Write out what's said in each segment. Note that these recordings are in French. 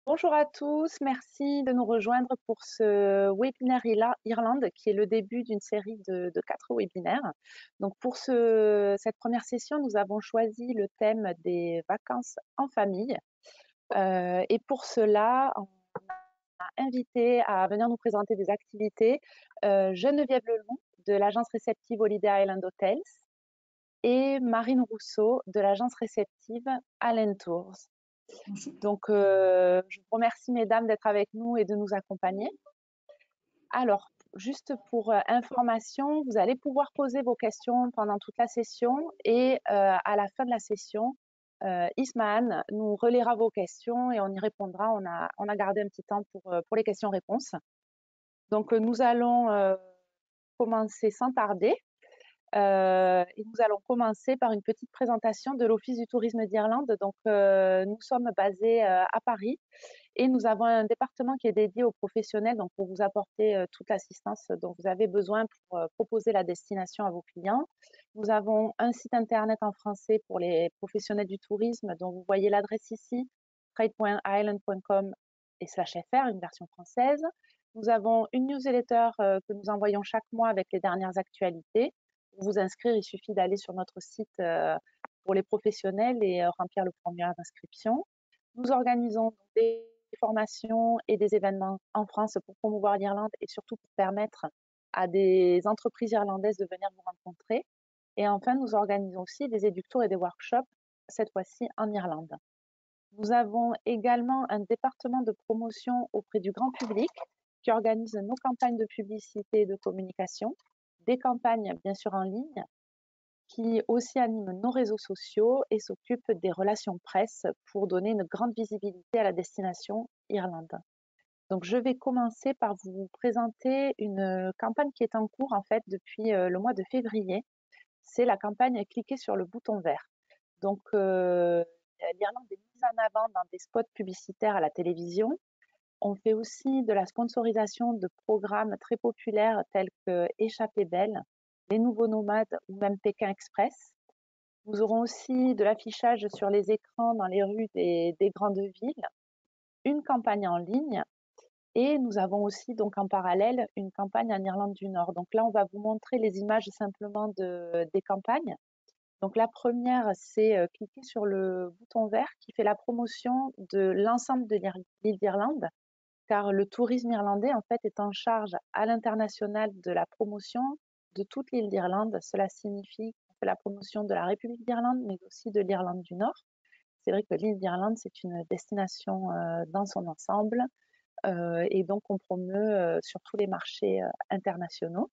Bonjour à tous, merci de nous rejoindre pour ce webinaire Irlande qui est le début d'une série de 4 webinaires. Donc pour cette première session, nous avons choisi le thème des vacances en famille. Et pour cela, on a invité à venir nous présenter des activités Geneviève Lelon de l'agence réceptive Holiday Island Hotels et Marine Rousseau de l'agence réceptive Allen Tours. Donc, je vous remercie, mesdames, d'être avec nous et de nous accompagner. Alors, juste pour information, vous allez pouvoir poser vos questions pendant toute la session et à la fin de la session, Ismahan nous relaiera vos questions et on y répondra. On a gardé un petit temps pour les questions-réponses. Donc, nous allons commencer sans tarder. Et nous allons commencer par une petite présentation de l'Office du tourisme d'Irlande. Donc, nous sommes basés à Paris et nous avons un département qui est dédié aux professionnels, donc pour vous apporter toute l'assistance dont vous avez besoin pour proposer la destination à vos clients. Nous avons un site internet en français pour les professionnels du tourisme, dont vous voyez l'adresse ici, trade.island.com et /fr, une version française. Nous avons une newsletter que nous envoyons chaque mois avec les dernières actualités. Pour vous inscrire, il suffit d'aller sur notre site pour les professionnels et remplir le formulaire d'inscription. Nous organisons des formations et des événements en France pour promouvoir l'Irlande et surtout pour permettre à des entreprises irlandaises de venir vous rencontrer. Et enfin, nous organisons aussi des éductours et des workshops, cette fois-ci en Irlande. Nous avons également un département de promotion auprès du grand public qui organise nos campagnes de publicité et de communication, des campagnes bien sûr en ligne, qui aussi anime nos réseaux sociaux et s'occupe des relations presse pour donner une grande visibilité à la destination Irlande. Donc, je vais commencer par vous présenter une campagne qui est en cours en fait depuis le mois de février. C'est la campagne Cliquez sur le bouton vert. Donc, l'Irlande est mise en avant dans des spots publicitaires à la télévision. On fait aussi de la sponsorisation de programmes très populaires tels que Échappée belle, Les Nouveaux Nomades ou même Pékin Express. Nous aurons aussi de l'affichage sur les écrans dans les rues des grandes villes, une campagne en ligne et nous avons aussi donc en parallèle une campagne en Irlande du Nord. Donc là, on va vous montrer les images simplement des campagnes. Donc la première, c'est cliquer sur le bouton vert qui fait la promotion de l'ensemble de l'île d'Irlande, car le tourisme irlandais en fait est en charge à l'international de la promotion de toute l'île d'Irlande. Cela signifie qu'on fait la promotion de la République d'Irlande, mais aussi de l'Irlande du Nord. C'est vrai que l'île d'Irlande, c'est une destination dans son ensemble et donc on promeut sur tous les marchés internationaux.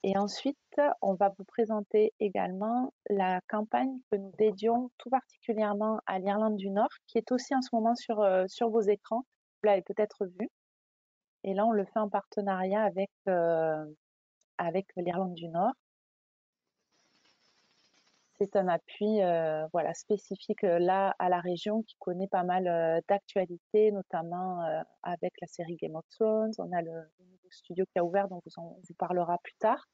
Et ensuite, on va vous présenter également la campagne que nous dédions tout particulièrement à l'Irlande du Nord, qui est aussi en ce moment sur vos écrans. Vous l'avez peut-être vu. Et là, on le fait en partenariat avec l'Irlande du Nord. C'est un appui voilà, spécifique là à la région qui connaît pas mal d'actualités, notamment avec la série Game of Thrones. On a le nouveau studio qui a ouvert, dont on vous parlera plus tard.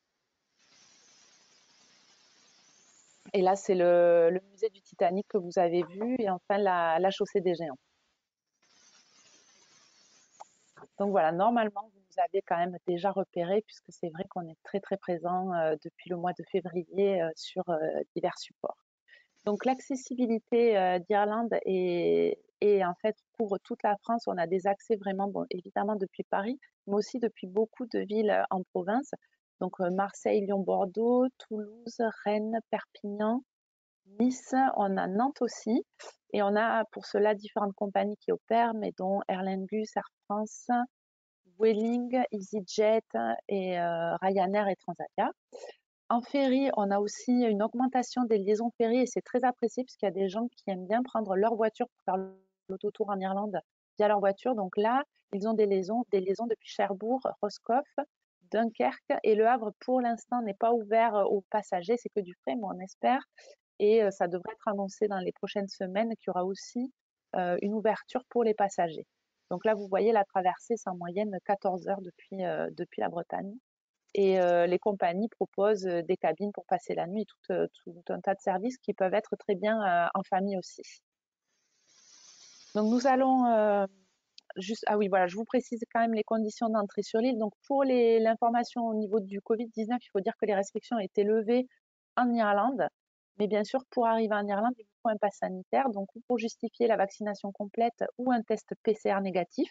Et là, c'est le musée du Titanic que vous avez vu, et enfin la chaussée des géants. Donc voilà, normalement, vous nous avez quand même déjà repéré, puisque c'est vrai qu'on est très très présent depuis le mois de février sur divers supports. Donc l'accessibilité d'Irlande est en fait couvre toute la France. On a des accès vraiment, bon, évidemment depuis Paris, mais aussi depuis beaucoup de villes en province. Donc Marseille, Lyon, Bordeaux, Toulouse, Rennes, Perpignan, Nice, on a Nantes aussi. Et on a pour cela différentes compagnies qui opèrent, mais dont Aer Lingus, Air France, Vueling, EasyJet et Ryanair et Transavia. En ferry, on a aussi une augmentation des liaisons ferry et c'est très apprécié puisqu'il y a des gens qui aiment bien prendre leur voiture pour faire l'autotour en Irlande via leur voiture. Donc là, ils ont des liaisons depuis Cherbourg, Roscoff, Dunkerque et Le Havre pour l'instant n'est pas ouvert aux passagers, c'est que du frais, mais on espère. Et ça devrait être annoncé dans les prochaines semaines qu'il y aura aussi une ouverture pour les passagers. Donc là, vous voyez, la traversée, c'est en moyenne 14 heures depuis la Bretagne. Et les compagnies proposent des cabines pour passer la nuit et tout un tas de services qui peuvent être très bien en famille aussi. Donc nous allons juste, ah oui, voilà, je vous précise quand même les conditions d'entrée sur l'île. Donc pour l'information au niveau du Covid-19, il faut dire que les restrictions ont été levées en Irlande. Mais bien sûr, pour arriver en Irlande, il faut un pass sanitaire, donc pour justifier la vaccination complète ou un test PCR négatif,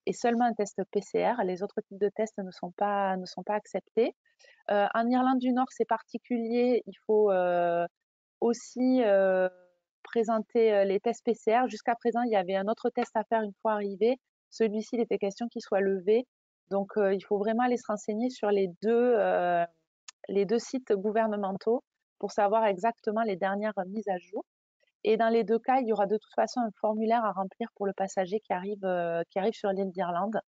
et seulement un test PCR. Les autres types de tests ne sont pas acceptés. En Irlande du Nord, c'est particulier. Il faut aussi présenter les tests PCR. Jusqu'à présent, il y avait un autre test à faire une fois arrivé. Celui-ci, il était question qu'il soit levé. Donc, il faut vraiment aller se renseigner sur les deux sites gouvernementaux pour savoir exactement les dernières mises à jour. Et dans les deux cas, il y aura de toute façon un formulaire à remplir pour le passager qui arrive sur l'île d'Irlande.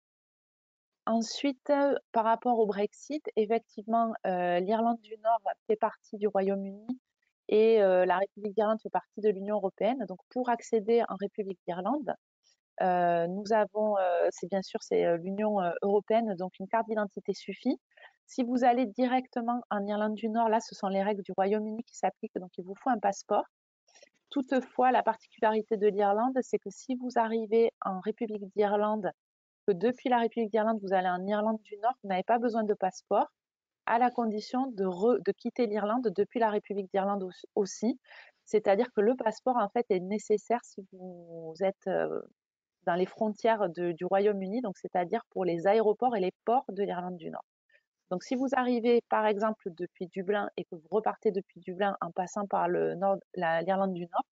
Ensuite, par rapport au Brexit, effectivement, l'Irlande du Nord fait partie du Royaume-Uni et la République d'Irlande fait partie de l'Union européenne. Donc, pour accéder en République d'Irlande, nous avons, c'est bien sûr, c'est l'Union européenne, donc une carte d'identité suffit. Si vous allez directement en Irlande du Nord, là, ce sont les règles du Royaume-Uni qui s'appliquent, donc il vous faut un passeport. Toutefois, la particularité de l'Irlande, c'est que si vous arrivez en République d'Irlande, que depuis la République d'Irlande, vous allez en Irlande du Nord, vous n'avez pas besoin de passeport, à la condition de quitter l'Irlande depuis la République d'Irlande aussi. C'est-à-dire que le passeport, en fait, est nécessaire si vous êtes dans les frontières du Royaume-Uni, donc c'est-à-dire pour les aéroports et les ports de l'Irlande du Nord. Donc, si vous arrivez, par exemple, depuis Dublin et que vous repartez depuis Dublin en passant par l'Irlande du Nord,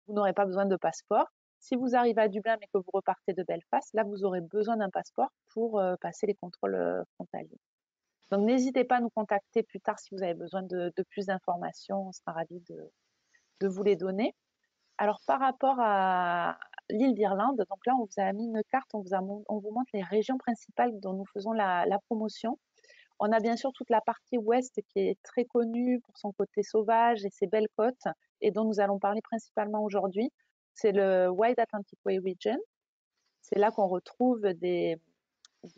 vous n'aurez pas besoin de passeport. Si vous arrivez à Dublin mais que vous repartez de Belfast, là, vous aurez besoin d'un passeport pour passer les contrôles frontaliers. Donc, n'hésitez pas à nous contacter plus tard si vous avez besoin de plus d'informations. On sera ravis de vous les donner. Alors, par rapport à l'île d'Irlande, donc là, on vous a mis une carte, on vous montre les régions principales dont nous faisons la promotion. On a bien sûr toute la partie ouest qui est très connue pour son côté sauvage et ses belles côtes, et dont nous allons parler principalement aujourd'hui. C'est le Wide Atlantic Way Region. C'est là qu'on retrouve des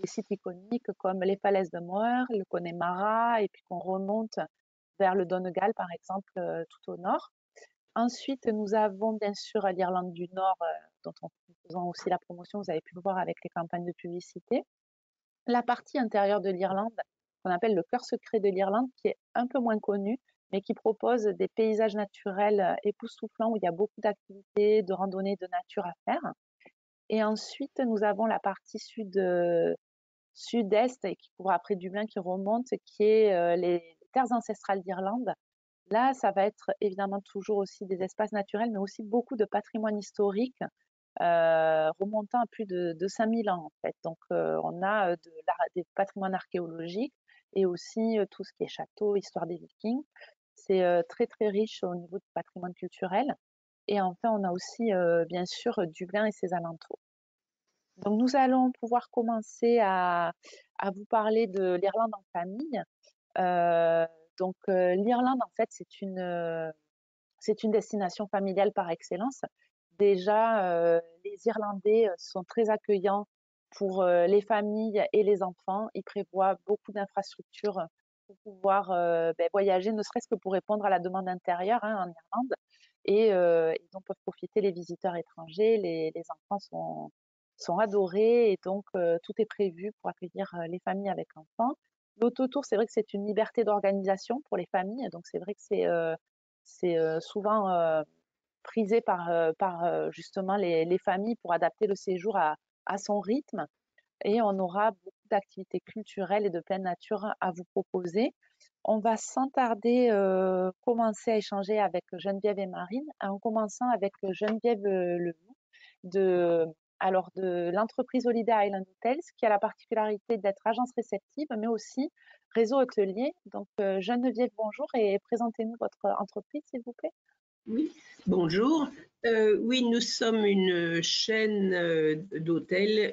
sites iconiques comme les falaises de Moher, le Connemara, et puis qu'on remonte vers le Donegal, par exemple, tout au nord. Ensuite, nous avons bien sûr l'Irlande du Nord, dont nous faisons aussi la promotion, vous avez pu le voir avec les campagnes de publicité. La partie intérieure de l'Irlande, qu'on appelle le cœur secret de l'Irlande, qui est un peu moins connue, mais qui propose des paysages naturels époustouflants où il y a beaucoup d'activités, de randonnées, de nature à faire. Et ensuite, nous avons la partie sud-est, et qui couvre après Dublin, qui remonte, qui est les terres ancestrales d'Irlande. Là, ça va être évidemment toujours aussi des espaces naturels, mais aussi beaucoup de patrimoine historique remontant à plus de 5000 ans en fait. Donc on a des patrimoines archéologiques et aussi tout ce qui est château, histoire des Vikings. C'est très très riche au niveau du patrimoine culturel. Et enfin, on a aussi bien sûr Dublin et ses alentours. Donc nous allons pouvoir commencer à vous parler de l'Irlande en famille. Euh, l'Irlande, en fait, c'est une destination familiale par excellence. Déjà, les Irlandais sont très accueillants pour les familles et les enfants. Ils prévoient beaucoup d'infrastructures pour pouvoir voyager, ne serait-ce que pour répondre à la demande intérieure en Irlande. Et ils en peuvent profiter les visiteurs étrangers. Les enfants sont adorés et donc tout est prévu pour accueillir les familles avec enfants. L'autotour, c'est vrai que c'est une liberté d'organisation pour les familles. Donc c'est vrai que c'est souvent prisé par justement les familles pour adapter le séjour à son rythme. Et on aura beaucoup d'activités culturelles et de pleine nature à vous proposer. On va sans tarder commencer à échanger avec Geneviève et Marine, en commençant avec Geneviève Ledoux de, de l'entreprise Holiday Island Hotels, qui a la particularité d'être agence réceptive, mais aussi réseau hôtelier. Donc Geneviève, bonjour et présentez-nous votre entreprise, s'il vous plaît. Oui, bonjour. Oui, nous sommes une chaîne d'hôtels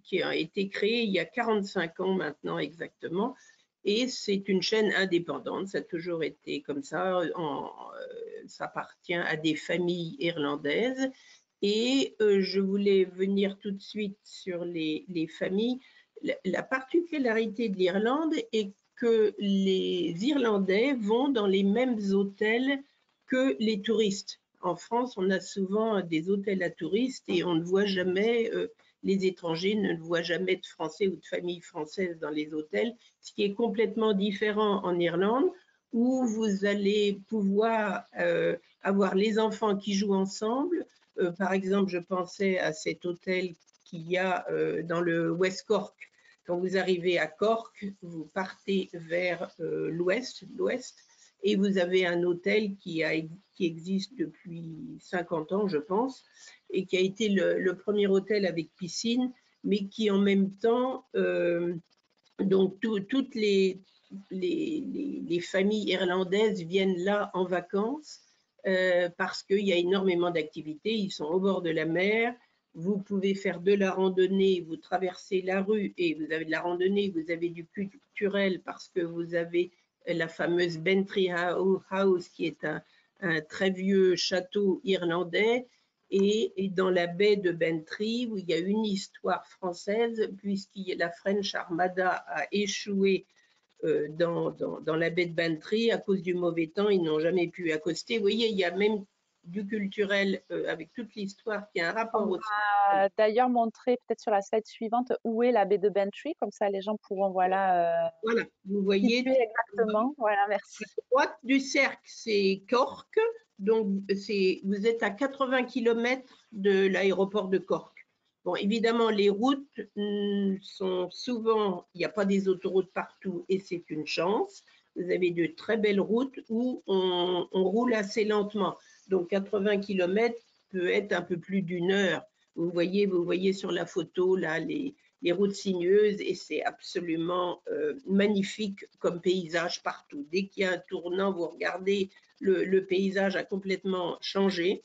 qui a été créée il y a 45 ans maintenant exactement. Et c'est une chaîne indépendante, ça a toujours été comme ça, ça appartient à des familles irlandaises. Et je voulais venir tout de suite sur les familles. La particularité de l'Irlande est que les Irlandais vont dans les mêmes hôtels que les touristes. en France, on a souvent des hôtels à touristes et on ne voit jamais, les étrangers ne voient jamais de Français ou de familles françaises dans les hôtels, ce qui est complètement différent en Irlande, où vous allez pouvoir avoir les enfants qui jouent ensemble. Par exemple, je pensais à cet hôtel qu'il y a dans le West Cork. Quand vous arrivez à Cork, vous partez vers l'ouest, et vous avez un hôtel qui existe depuis 50 ans, je pense, et qui a été le premier hôtel avec piscine, mais qui en même temps, donc toutes les familles irlandaises viennent là en vacances parce qu'il y a énormément d'activités, ils sont au bord de la mer. Vous pouvez faire de la randonnée, vous traversez la rue et vous avez de la randonnée, vous avez du culturel parce que vous avez la fameuse Bantry House qui est un très vieux château irlandais et dans la baie de Bantry où il y a une histoire française puisque la French Armada a échoué dans la baie de Bantry à cause du mauvais temps, ils n'ont jamais pu accoster. Vous voyez, il y a même du culturel avec toute l'histoire qui a un rapport On aussi. va d'ailleurs montrer peut-être sur la slide suivante où est la baie de Bantry, comme ça les gens pourront Voilà, vous voyez, situer exactement. Voilà, merci. à droite du cercle, c'est Cork, donc vous êtes à 80 km de l'aéroport de Cork. Bon, évidemment, les routes sont souvent, il n'y a pas des autoroutes partout et c'est une chance. Vous avez de très belles routes où on roule assez lentement. Donc 80 km peut être un peu plus d'une heure. Vous voyez sur la photo là les routes sinueuses et c'est absolument magnifique comme paysage partout. Dès qu'il y a un tournant, vous regardez, le paysage a complètement changé.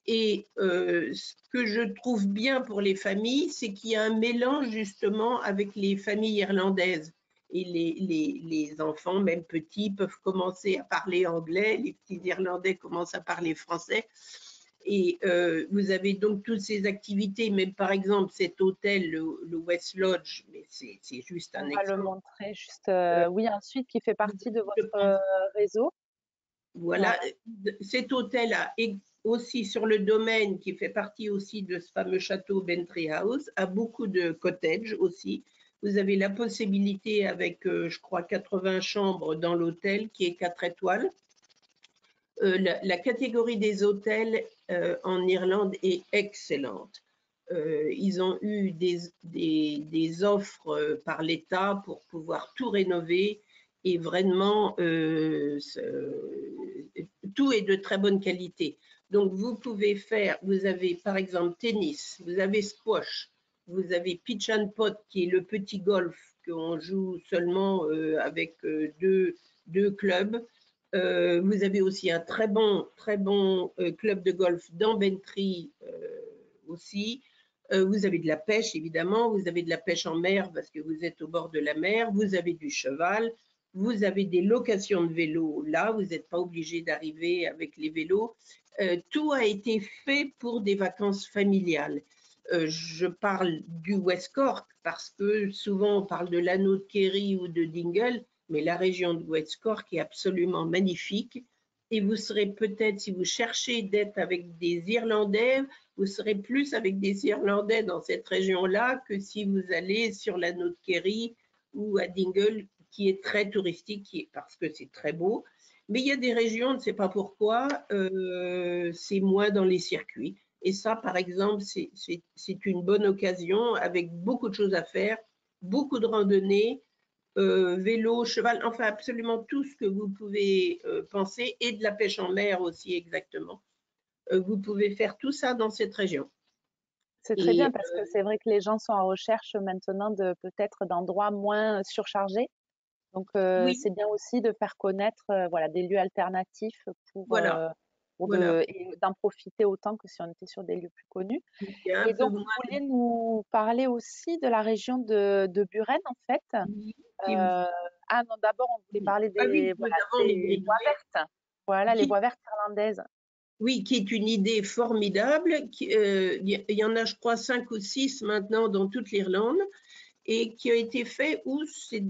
Et ce que je trouve bien pour les familles, c'est qu'il y a un mélange justement avec les familles irlandaises. Et les enfants, même petits, peuvent commencer à parler anglais, les petits Irlandais commencent à parler français. Et vous avez donc toutes ces activités, même par exemple cet hôtel, le West Lodge, mais c'est juste un On va le exemple. montrer juste, Euh, oui, ensuite qui fait partie de je votre pense réseau. Voilà, Voilà. cet hôtel a aussi sur le domaine qui fait partie aussi de ce fameux château Bantry House, a beaucoup de cottages aussi. Vous avez la possibilité avec, je crois, 80 chambres dans l'hôtel qui est 4 étoiles. La catégorie des hôtels en Irlande est excellente. Ils ont eu des offres par l'État pour pouvoir tout rénover et vraiment tout est de très bonne qualité. Donc vous pouvez faire, vous avez par exemple tennis, vous avez squash, vous avez pitch and pot qui est le petit golf qu'on joue seulement avec deux clubs. Vous avez aussi un très bon club de golf dans Bantry aussi. Vous avez de la pêche, évidemment. Vous avez de la pêche en mer parce que vous êtes au bord de la mer. Vous avez du cheval. Vous avez des locations de vélos. Là, vous n'êtes pas obligé d'arriver avec les vélos. Tout a été fait pour des vacances familiales. Je parle du West Cork parce que souvent on parle de l'anneau de Kerry ou de Dingle, mais la région de West Cork est absolument magnifique. Et vous serez peut-être, si vous cherchez d'être avec des Irlandais, vous serez plus avec des Irlandais dans cette région-là que si vous allez sur l'anneau de Kerry ou à Dingle, qui est très touristique, parce que c'est très beau. Mais il y a des régions, on ne sait pas pourquoi, c'est moins dans les circuits. Et ça, par exemple, c'est une bonne occasion avec beaucoup de choses à faire, beaucoup de randonnées, vélo, cheval, enfin absolument tout ce que vous pouvez penser et de la pêche en mer aussi exactement. Vous pouvez faire tout ça dans cette région. C'est très bien Et parce que c'est vrai que les gens sont en recherche maintenant de peut-être d'endroits moins surchargés. Donc oui, c'est bien aussi de faire connaître voilà des lieux alternatifs voilà, pour voilà. et d'en profiter autant que si on était sur des lieux plus connus. Il y a un Et peu donc moins vous vouliez nous parler aussi de la région de Buren en fait. de qui vous Ah non, d'abord on voulait parler ah oui, des nous voilà avons les des voies Greenway, vertes. Voilà les qui, voies vertes irlandaises. oui, qui est une idée formidable. Il y en a, je crois, 5 ou 6 maintenant dans toute l'Irlande et qui a été fait où c'est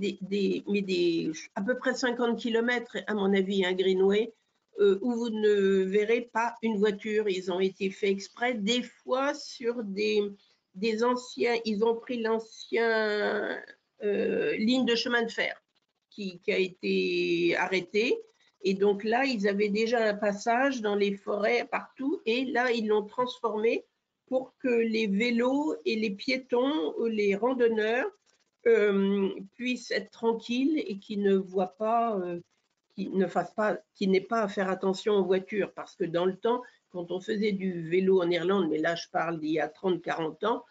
à peu près 50 km, à mon avis, un Greenway, où vous ne verrez pas une voiture. Ils ont été faits exprès, des fois sur des anciens, ils ont pris l'ancien ligne de chemin de fer qui a été arrêtée. Et donc là, ils avaient déjà un passage dans les forêts partout. Et là, ils l'ont transformé pour que les vélos et les piétons ou les randonneurs puissent être tranquilles et qu'ils ne voient pas, qu'ils n'aient pas à faire attention aux voitures. Parce que dans le temps, quand on faisait du vélo en Irlande, mais là je parle d'il y a 30-40 ans,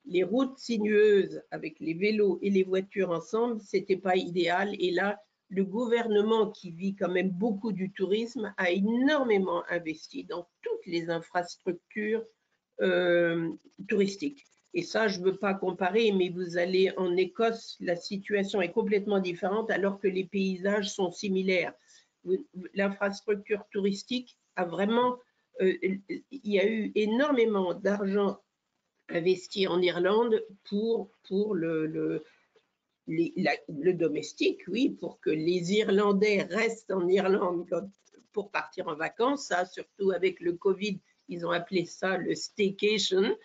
les routes sinueuses avec les vélos et les voitures ensemble, c'était pas idéal. Et là, le gouvernement, qui vit quand même beaucoup du tourisme, a énormément investi dans toutes les infrastructures touristiques. Et ça, je ne veux pas comparer, mais vous allez en Écosse, la situation est complètement différente alors que les paysages sont similaires. L'infrastructure touristique a vraiment, il y a eu énormément d'argent investi en Irlande pour le domestique, oui, pour que les Irlandais restent en Irlande pour partir en vacances. Ça, surtout avec le Covid, ils ont appelé ça le staycation.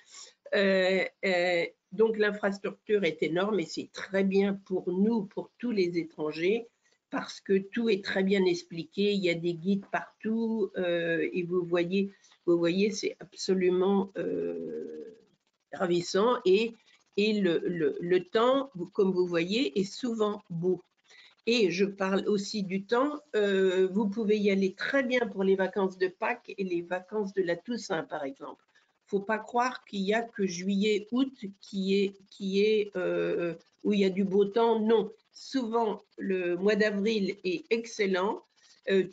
Donc l'infrastructure est énorme et c'est très bien pour nous, pour tous les étrangers, parce que tout est très bien expliqué. Il y a des guides partout et vous voyez, c'est absolument ravissant et le temps, comme vous voyez, est souvent beau. Et je parle aussi du temps, vous pouvez y aller très bien pour les vacances de Pâques et les vacances de la Toussaint, par exemple. Il ne faut pas croire qu'il n'y a que juillet, août où il y a du beau temps. Non, souvent le mois d'avril est excellent.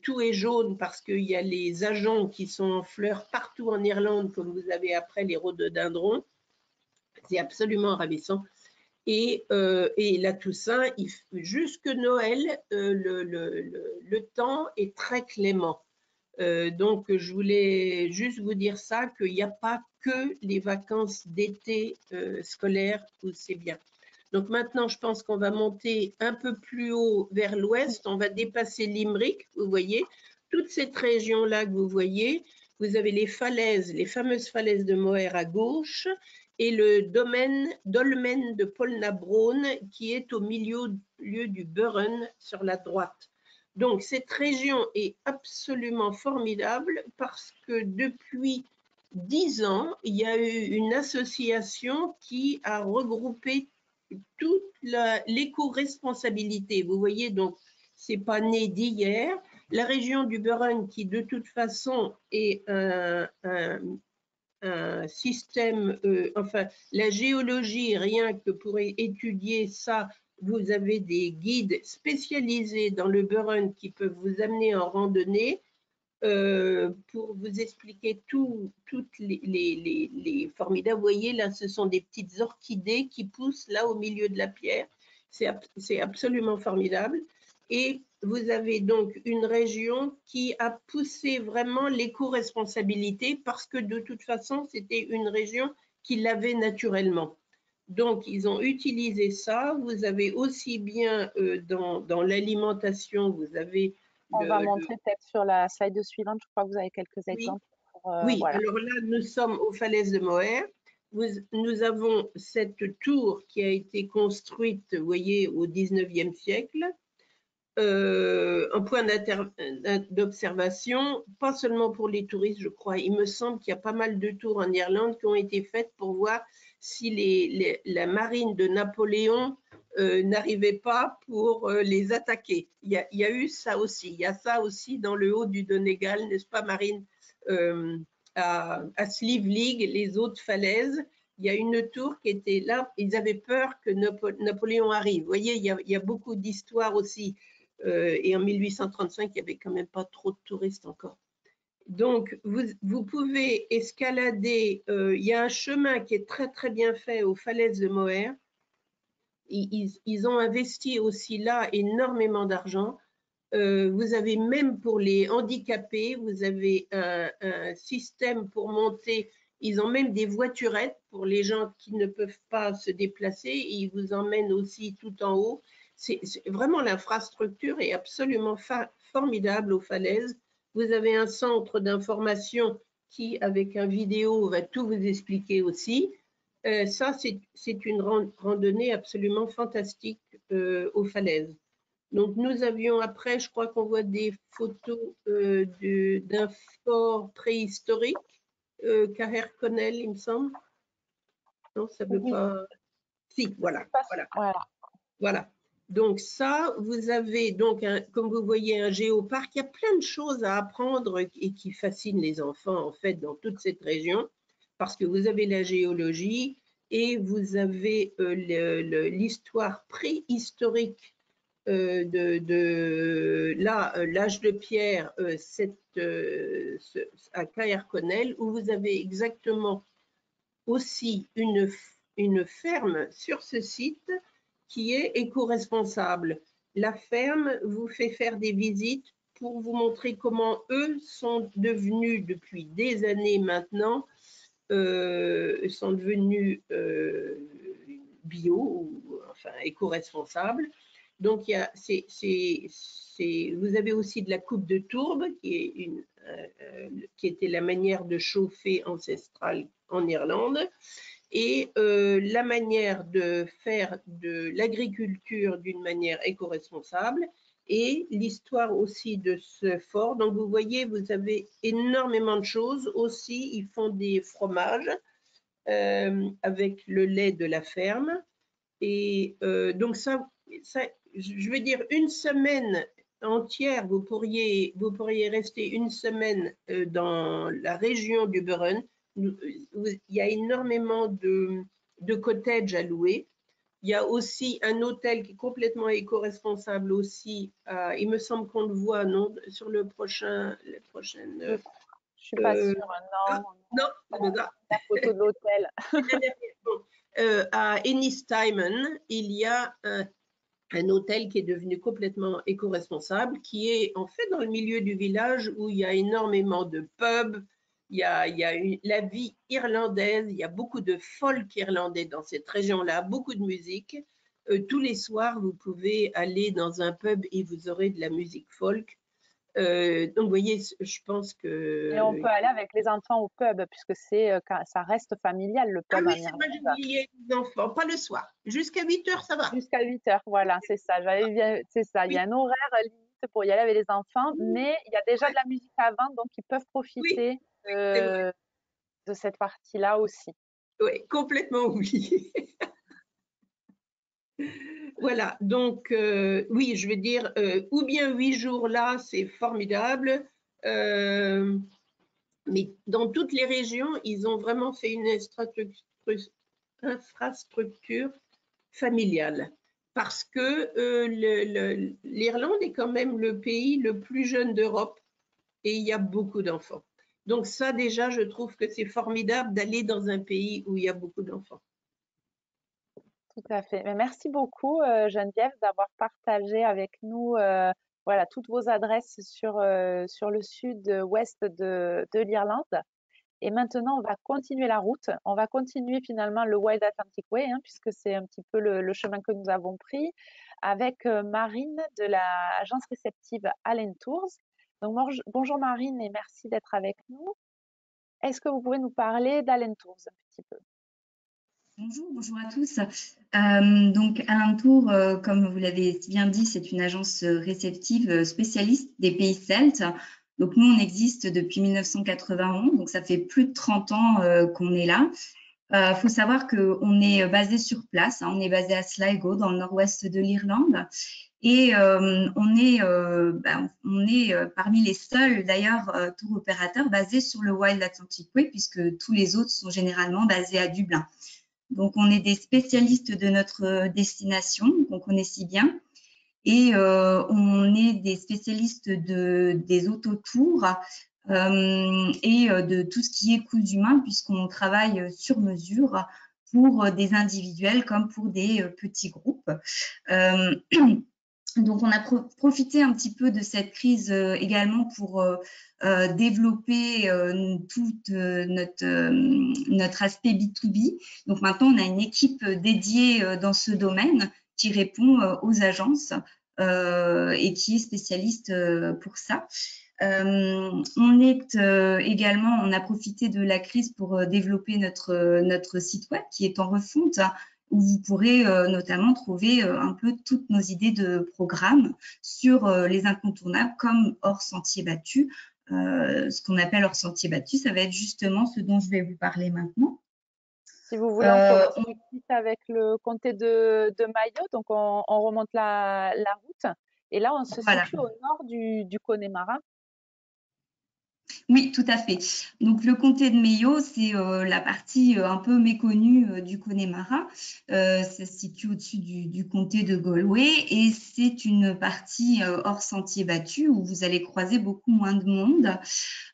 Tout est jaune parce qu'il y a les ajoncs qui sont en fleurs partout en Irlande, comme vous avez après les rhododendrons. C'est absolument ravissant. Et la Toussaint, jusque Noël, le temps est très clément. Donc, je voulais juste vous dire ça, qu'il n'y a pas que les vacances d'été scolaires où c'est bien. Donc maintenant, je pense qu'on va monter un peu plus haut vers l'ouest. On va dépasser Limerick, vous voyez. Toute cette région-là que vous voyez, vous avez les falaises, les fameuses falaises de Moher à gauche et le dolmen de Polnabrone qui est au milieu du Burren sur la droite. Donc cette région est absolument formidable parce que depuis 10 ans, il y a eu une association qui a regroupé toute l'éco-responsabilité. Vous voyez, donc, c'est pas né d'hier. La région du Burren, qui de toute façon est un système, enfin, la géologie, rien que pour étudier ça, vous avez des guides spécialisés dans le Burren qui peuvent vous amener en randonnée pour vous expliquer toutes les formidables. Vous voyez, là, ce sont des petites orchidées qui poussent là au milieu de la pierre. C'est absolument formidable. Et vous avez donc une région qui a poussé vraiment l'éco-responsabilité parce que de toute façon, c'était une région qui l'avait naturellement. Donc, ils ont utilisé ça. Vous avez aussi bien dans l'alimentation, vous avez On va montrer peut-être sur la slide suivante. Je crois que vous avez quelques exemples. Oui, voilà. alors là, nous sommes aux falaises de Moher. Nous avons cette tour qui a été construite, vous voyez, au 19e siècle, un point d'observation, pas seulement pour les touristes, je crois. Il me semble qu'il y a pas mal de tours en Irlande qui ont été faites pour voir si la marine de Napoléon n'arrivait pas pour les attaquer. Il y a eu ça aussi. Il y a ça aussi dans le haut du Donegal, n'est-ce pas, Marine, à Slieveling, les autres falaises. Il y a une tour qui était là. Ils avaient peur que Napoléon arrive. Vous voyez, il y a beaucoup d'histoires aussi. Et en 1835, il n'y avait quand même pas trop de touristes encore. Donc, vous pouvez escalader. Il y a un chemin qui est très, très bien fait aux falaises de Moher. Ils ont investi aussi là énormément d'argent. Vous avez même pour les handicapés, vous avez un système pour monter. Ils ont même des voiturettes pour les gens qui ne peuvent pas se déplacer. Ils vous emmènent aussi tout en haut. Vraiment, l'infrastructure est absolument formidable aux falaises. vous avez un centre d'information qui, avec un vidéo, va tout vous expliquer aussi. Ça, c'est une randonnée absolument fantastique aux falaises. Donc, nous avions après, je crois qu'on voit des photos d'un fort préhistorique, Caher-Connell, il me semble. Non, ça ne veut Oui, pas. Si, voilà, voilà, voilà. voilà. Donc ça, vous avez donc, comme vous voyez, un géoparc. Il y a plein de choses à apprendre et qui fascinent les enfants, en fait, dans toute cette région, parce que vous avez la géologie et vous avez l'histoire préhistorique de l'âge de pierre à Caer-Connell, où vous avez exactement aussi une ferme sur ce site qui est éco-responsable. La ferme vous fait faire des visites pour vous montrer comment eux sont devenus depuis des années maintenant, sont devenus bio, ou enfin éco-responsables. Donc, vous avez aussi de la coupe de tourbe, qui était la manière de chauffer ancestrale en Irlande, et la manière de faire de l'agriculture d'une manière éco-responsable, et l'histoire aussi de ce fort. Donc, vous voyez, vous avez énormément de choses. Aussi, ils font des fromages avec le lait de la ferme. Et donc, ça, je veux dire, une semaine entière, vous pourriez rester une semaine dans la région du Burren. Il y a énormément de cottages à louer. Il y a aussi un hôtel qui est complètement éco-responsable aussi. Il me semble qu'on le voit, non, sur les prochaines. Je ne suis pas sûre, non. Non, la photo de l'hôtel. À Ennistimon, il y a un hôtel qui est devenu complètement éco-responsable, qui est en fait dans le milieu du village où il y a énormément de pubs, il y a la vie irlandaise, il y a beaucoup de folk irlandais dans cette région-là, beaucoup de musique. Tous les soirs, vous pouvez aller dans un pub et vous aurez de la musique folk. Donc, vous voyez, je pense que... Et on peut aller avec les enfants au pub, puisque ça reste familial, le Ah pub oui, en c'est vrai, j'ai Irlande. oublié les enfants, pas le soir. Jusqu'à 8 heures, ça va. Jusqu'à 8 heures, voilà, c'est ça. C'est ça. Il y Oui, a un horaire limite pour y aller avec les enfants, mais il y a déjà de la musique avant, donc ils peuvent oui, profiter c'est vrai. de cette partie-là aussi. Oui, complètement oublié. Voilà, donc oui, je veux dire, ou bien 8 jours là, c'est formidable, mais dans toutes les régions, ils ont vraiment fait une infrastructure familiale, parce que l'Irlande est quand même le pays le plus jeune d'Europe et il y a beaucoup d'enfants. Donc ça, déjà, je trouve que c'est formidable d'aller dans un pays où il y a beaucoup d'enfants. Tout à fait. Mais merci beaucoup, Geneviève, d'avoir partagé avec nous voilà, toutes vos adresses sur le sud-ouest de l'Irlande. Et maintenant, on va continuer la route. On va continuer finalement le Wild Atlantic Way, hein, puisque c'est un petit peu le chemin que nous avons pris, avec Marine de l'agence réceptive Allen Tours. Donc, bonjour Marine et merci d'être avec nous. Est-ce que vous pouvez nous parler d'Allen Tours un petit peu? Bonjour, bonjour à tous. Donc, Alentour, comme vous l'avez bien dit, c'est une agence réceptive spécialiste des pays celtes. Donc, nous, on existe depuis 1991, donc ça fait plus de 30 ans qu'on est là. Faut savoir qu'on est basé sur place, hein, on est basé à Sligo, dans le nord-ouest de l'Irlande. Et on est parmi les seuls, d'ailleurs, tour opérateurs basés sur le Wild Atlantic Way, puisque tous les autres sont généralement basés à Dublin. Donc, on est des spécialistes de notre destination, qu'on connaît si bien. Et on est des spécialistes des autotours et de tout ce qui est coûts humains, puisqu'on travaille sur mesure pour des individuels comme pour des petits groupes. Donc, on a profité un petit peu de cette crise également pour développer tout notre aspect B2B. Donc, maintenant, on a une équipe dédiée dans ce domaine qui répond aux agences et qui est spécialiste pour ça. On a profité de la crise pour développer notre site web qui est en refonte, où vous pourrez notamment trouver un peu toutes nos idées de programmes sur les incontournables comme hors sentier battu. Ce qu'on appelle hors sentier battu, ça va être justement ce dont je vais vous parler maintenant. Si vous voulez, on quitte avec le comté de Mayo, donc on remonte la route. Et là, on se situe au nord du Connemara. Oui, tout à fait. Donc, le comté de Mayo, c'est la partie un peu méconnue du Connemara. Ça se situe au-dessus du comté de Galway et c'est une partie hors sentier battu où vous allez croiser beaucoup moins de monde.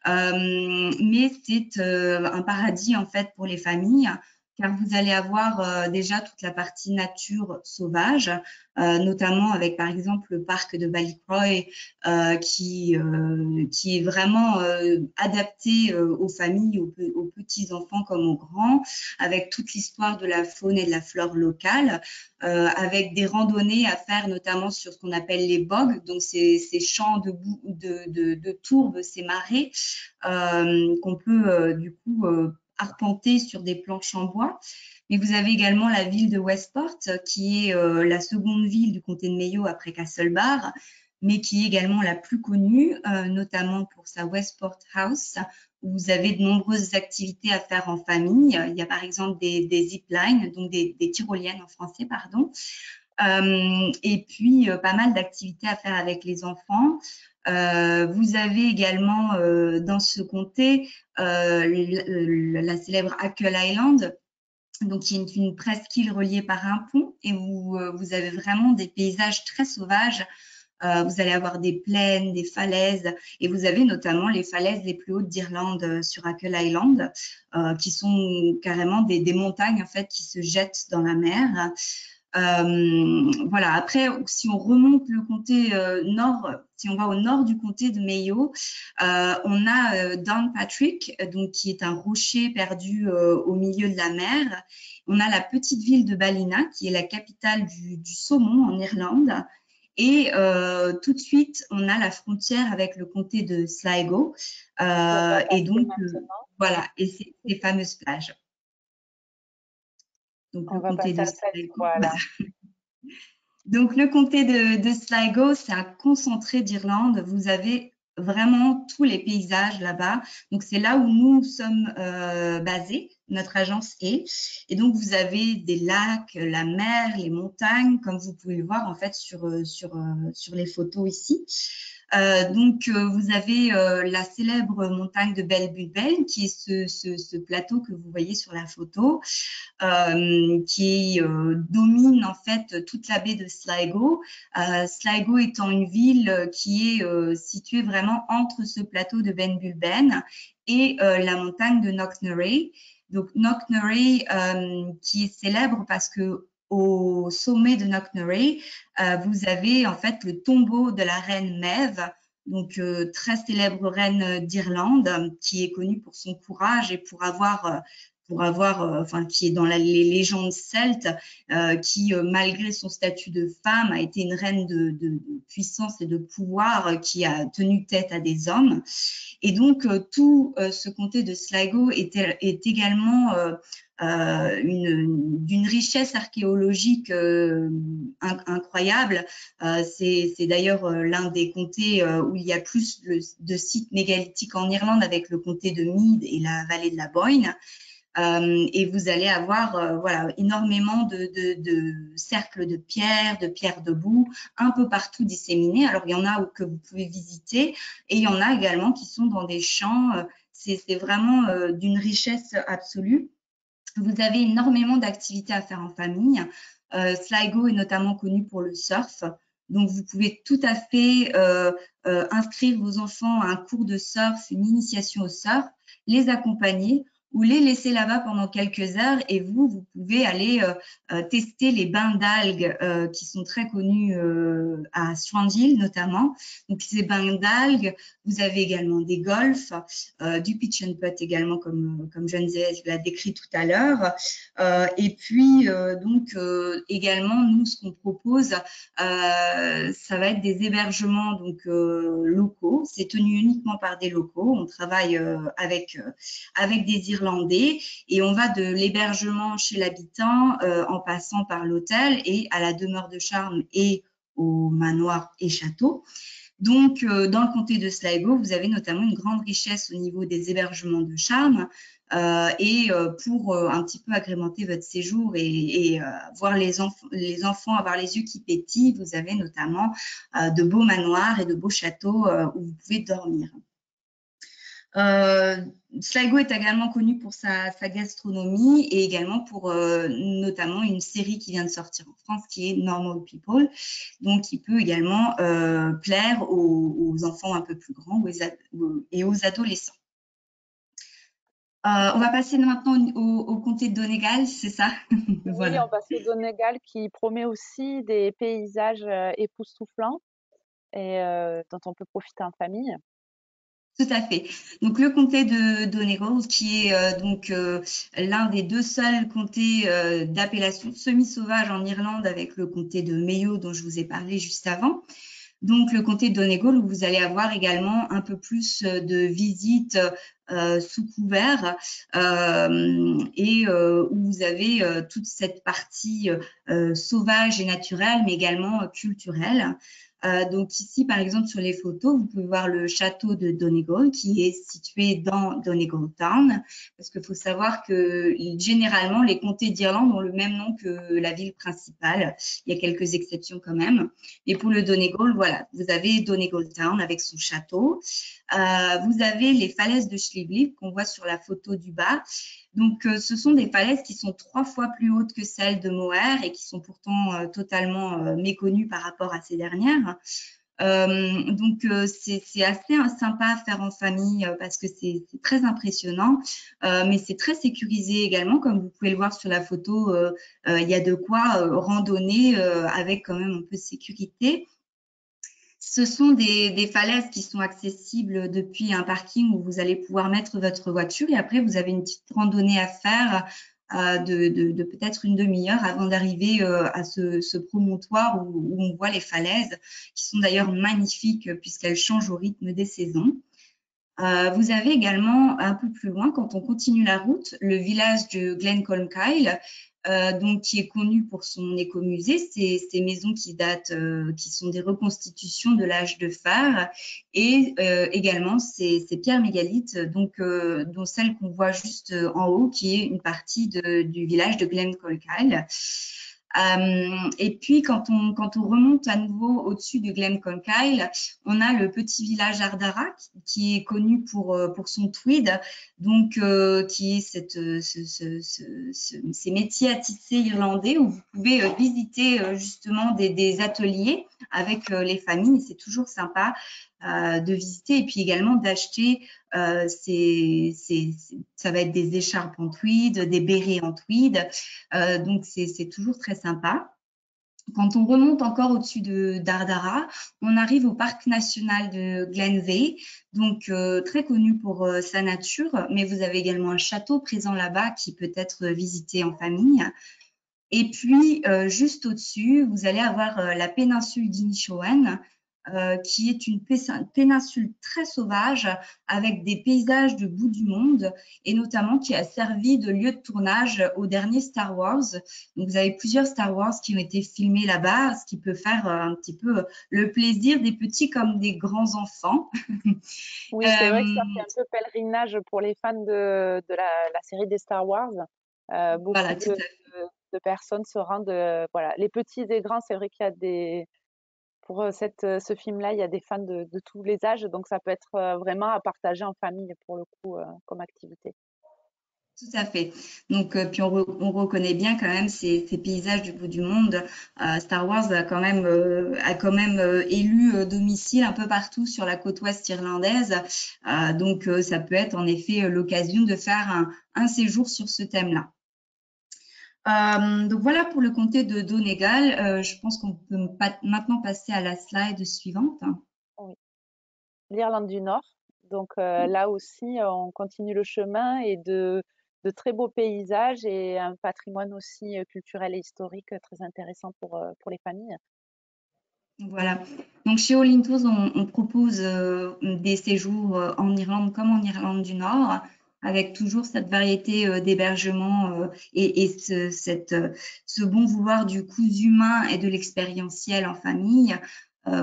Mais c'est un paradis en fait pour les familles, car vous allez avoir déjà toute la partie nature sauvage, notamment avec par exemple le parc de Ballycroy qui est vraiment adapté aux familles, aux petits enfants comme aux grands, avec toute l'histoire de la faune et de la flore locale, avec des randonnées à faire notamment sur ce qu'on appelle les bogs, donc ces champs de tourbe, ces marais qu'on peut du coup arpenter sur des planches en bois. Mais vous avez également la ville de Westport, qui est la seconde ville du comté de Mayo après Castlebar, mais qui est également la plus connue, notamment pour sa Westport House, où vous avez de nombreuses activités à faire en famille. Il y a par exemple des ziplines, donc des tyroliennes en français, pardon. Et puis, pas mal d'activités à faire avec les enfants. Vous avez également dans ce comté la célèbre Achill Island, donc qui est une presqu'île reliée par un pont et où vous avez vraiment des paysages très sauvages. Vous allez avoir des plaines, des falaises et vous avez notamment les falaises les plus hautes d'Irlande sur Achill Island, qui sont carrément des montagnes en fait qui se jettent dans la mer. Voilà. Après, si on remonte le comté nord, si on va au nord du comté de Mayo, on a Downpatrick, donc qui est un rocher perdu au milieu de la mer. On a la petite ville de Ballina, qui est la capitale du saumon en Irlande. Et tout de suite, on a la frontière avec le comté de Sligo. Et donc, voilà, et ces fameuses plages. Donc, on va passer à Sligo. Voilà. Donc, le comté de Sligo, c'est un concentré d'Irlande. Vous avez vraiment tous les paysages là-bas. Donc, c'est là où nous sommes basés, notre agence est. Et donc, vous avez des lacs, la mer, les montagnes, comme vous pouvez le voir en fait sur les photos ici. Vous avez la célèbre montagne de Bell, qui est ce plateau que vous voyez sur la photo, qui domine en fait toute la baie de Sligo. Sligo étant une ville qui est située vraiment entre ce plateau de Ben et la montagne de Knocknarea. Donc Knocknarea qui est célèbre parce que au sommet de Knocknarea, vous avez en fait le tombeau de la reine Maeve, donc très célèbre reine d'Irlande, qui est connue pour son courage et pour avoir qui est dans les légendes celtes, qui malgré son statut de femme a été une reine de puissance et de pouvoir qui a tenu tête à des hommes. Et donc tout ce comté de Sligo est également d'une richesse archéologique incroyable. C'est d'ailleurs l'un des comtés où il y a plus de sites mégalithiques en Irlande, avec le comté de Meath et la vallée de la Boyne. Et vous allez avoir voilà, énormément de cercles de pierres debout, un peu partout disséminés. Alors, il y en a que vous pouvez visiter et il y en a également qui sont dans des champs. C'est vraiment d'une richesse absolue. Vous avez énormément d'activités à faire en famille. Sligo est notamment connu pour le surf. Donc, vous pouvez tout à fait inscrire vos enfants à un cours de surf, une initiation au surf, les accompagner. ou les laisser là-bas pendant quelques heures et vous pouvez aller tester les bains d'algues qui sont très connus à Strandhill notamment. Donc ces bains d'algues, vous avez également des golfs, du pitch and putt également comme Geneviève l'a décrit tout à l'heure. Et puis donc également nous ce qu'on propose, ça va être des hébergements donc locaux. C'est tenu uniquement par des locaux. On travaille avec des Irlandais et on va de l'hébergement chez l'habitant en passant par l'hôtel et à la demeure de charme et au manoir et château. Donc, dans le comté de Sligo, vous avez notamment une grande richesse au niveau des hébergements de charme et pour un petit peu agrémenter votre séjour et voir les enfants avoir les yeux qui pétillent, vous avez notamment de beaux manoirs et de beaux châteaux où vous pouvez dormir. Sligo est également connu pour sa gastronomie et également pour notamment une série qui vient de sortir en France qui est Normal People, donc qui peut également plaire aux enfants un peu plus grands et aux adolescents. On va passer maintenant au comté de Donegal, c'est ça? Voilà. Oui, on passe au Donegal qui promet aussi des paysages époustouflants et dont on peut profiter en famille. Tout à fait. Donc le comté de Donegal, qui est donc l'un des deux seuls comtés d'appellation semi-sauvage en Irlande, avec le comté de Mayo dont je vous ai parlé juste avant. Donc le comté de Donegal où vous allez avoir également un peu plus de visites sous couvert et où vous avez toute cette partie sauvage et naturelle, mais également culturelle. Donc ici, par exemple, sur les photos, vous pouvez voir le château de Donegal qui est situé dans Donegal Town, parce qu'il faut savoir que généralement, les comtés d'Irlande ont le même nom que la ville principale. Il y a quelques exceptions quand même. Et pour le Donegal, voilà, vous avez Donegal Town avec son château. Vous avez les falaises de Slieve qu'on voit sur la photo du bas. Donc, ce sont des falaises qui sont 3 fois plus hautes que celles de Moher et qui sont pourtant totalement méconnues par rapport à ces dernières. Donc, c'est assez sympa à faire en famille parce que c'est très impressionnant, mais c'est très sécurisé également. Comme vous pouvez le voir sur la photo, il y a de quoi randonner avec quand même un peu de sécurité. Ce sont des falaises qui sont accessibles depuis un parking où vous allez pouvoir mettre votre voiture et après, vous avez une petite randonnée à faire de peut-être une demi-heure avant d'arriver à ce promontoire où on voit les falaises qui sont d'ailleurs magnifiques puisqu'elles changent au rythme des saisons. Vous avez également un peu plus loin, quand on continue la route, le village de Glencolmkyle, donc qui est connu pour son écomusée, ces maisons qui datent, qui sont des reconstitutions de l'âge de fer, et également ces pierres mégalithes, donc dont celle qu'on voit juste en haut, qui est une partie du village de Glencolmkyle. Et puis, quand on remonte à nouveau au-dessus du Glencolmkyle, on a le petit village Ardara qui est connu pour son tweed, donc qui est ces métiers à tisser irlandais où vous pouvez visiter justement des ateliers avec les familles. C'est toujours sympa de visiter et puis également d'acheter ça va être des écharpes en tweed, des bérets en tweed, donc c'est toujours très sympa. Quand on remonte encore au-dessus d'Ardara, on arrive au parc national de Glenveigh, donc très connu pour sa nature, mais vous avez également un château présent là-bas qui peut être visité en famille. Et puis, juste au-dessus, vous allez avoir la péninsule d'Inishowen, qui est une péninsule très sauvage avec des paysages de bout du monde et notamment qui a servi de lieu de tournage au dernier Star Wars. Donc, vous avez plusieurs Star Wars qui ont été filmés là-bas, ce qui peut faire un petit peu le plaisir des petits comme des grands enfants. Oui, c'est vrai que ça fait un peu pèlerinage pour les fans de la série des Star Wars. Beaucoup Voilà, tout à fait. de personnes se rendent, voilà, les petits et grands, c'est vrai qu'il y a pour ce film-là, il y a des fans de tous les âges, donc ça peut être vraiment à partager en famille pour le coup comme activité. Tout à fait. Donc, puis on reconnaît bien quand même ces paysages du bout du monde. Star Wars a quand même, élu domicile un peu partout sur la côte ouest irlandaise. Donc, ça peut être en effet l'occasion de faire un séjour sur ce thème-là. Donc voilà pour le comté de Donegal. Je pense qu'on peut maintenant passer à la slide suivante. Oui. L'Irlande du Nord. Donc là aussi, on continue le chemin et de très beaux paysages et un patrimoine aussi culturel et historique très intéressant pour les familles. Voilà. Donc chez All In Tours, on propose des séjours en Irlande comme en Irlande du Nord, avec toujours cette variété d'hébergement et ce bon vouloir du coût humain et de l'expérientiel en famille.